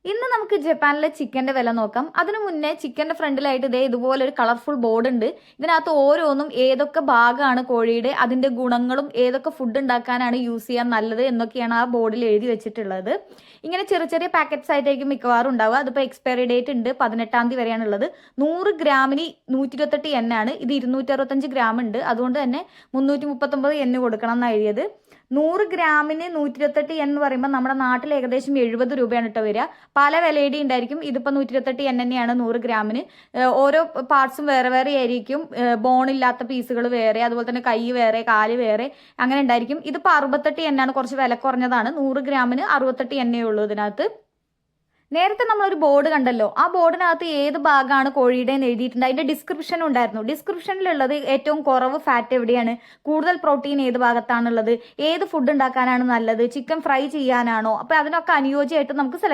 ഇന്ന് നമുക്ക് ജപ്പാനിലെ ചിക്കന്റെ വില നോക്കാം. അതിനു മുന്നേ ചിക്കന്റെ ഫ്രണ്ടിലായിട്ട് ഇതേ ഇതുപോലെ ഒരു കളർഫുൾ ബോർഡ് ഉണ്ട്. ഇതിനകത്ത് ഓരോന്നും ഏതൊക്കെ ഭാഗമാണ് കോഴിയുടെ, അതിന്റെ ഗുണങ്ങളും ഏതൊക്കെ ഫുഡ് ഉണ്ടാക്കാനാണ് യൂസ് ചെയ്യാൻ നല്ലത് എന്നൊക്കെയാണ് ആ ബോർഡിൽ എഴുതി വെച്ചിട്ടുള്ളത്. ഇങ്ങനെ ചെറിയ ചെറിയ പാക്കറ്റ്സ് ആയിട്ടായിരിക്കും മിക്കവാറും ഉണ്ടാവുക. അതിപ്പോൾ എക്സ്പയറി ഡേറ്റ് ഉണ്ട്, 18-ാം തീയതി വരെയാണ് ഉള്ളത്. 100 ഗ്രാമിന് 128 എൻ ആണ്. ഇത് 265 ഗ്രാം ഉണ്ട്. അതുകൊണ്ട് തന്നെ 339 എൻ കൊടുക്കണം എന്നാണ് എഴുതിയത്. 100 ഗ്രാമിന് 128 എന്ന് പറയുമ്പോൾ നമ്മുടെ നാട്ടിൽ ഏകദേശം 70 രൂപയാണ് കേട്ടോ വരിക. പല വിലയുടെ ഉണ്ടായിരിക്കും. ഇതിപ്പോൾ 128 എൻ തന്നെയാണ് 100 ഗ്രാമിന്. ഓരോ പാർട്സും വേറെ വേറെ ആയിരിക്കും. ബോണില്ലാത്ത പീസുകൾ വേറെ, അതുപോലെ തന്നെ കൈ വേറെ, കാല് വേറെ, അങ്ങനെ ഉണ്ടായിരിക്കും. ഇതിപ്പോൾ 68 എൻ ആണ്, കുറച്ച് വില കുറഞ്ഞതാണ്. 100 ഗ്രാമിന് 68 എന്നേ ഉള്ളൂ ഇതിനകത്ത്. നേരത്തെ നമ്മളൊരു ബോർഡ് കണ്ടല്ലോ, ആ ബോർഡിനകത്ത് ഏത് ഭാഗമാണ് കോഴിയുടെ എന്ന് എഴുതിയിട്ടുണ്ട്. അതിന്റെ ഡിസ്ക്രിപ്ഷൻ ഉണ്ടായിരുന്നു. ഡിസ്ക്രിപ്ഷനിലുള്ളത് ഏറ്റവും കുറവ് ഫാറ്റ് എവിടെയാണ്, കൂടുതൽ പ്രോട്ടീൻ ഏത് ഭാഗത്താണുള്ളത്, ഏത് ഫുഡ് ഉണ്ടാക്കാനാണ് നല്ലത്, ചിക്കൻ ഫ്രൈ ചെയ്യാനാണോ, അപ്പൊ അതിനൊക്കെ അനുയോജ്യമായിട്ട് നമുക്ക് സെലക്ട്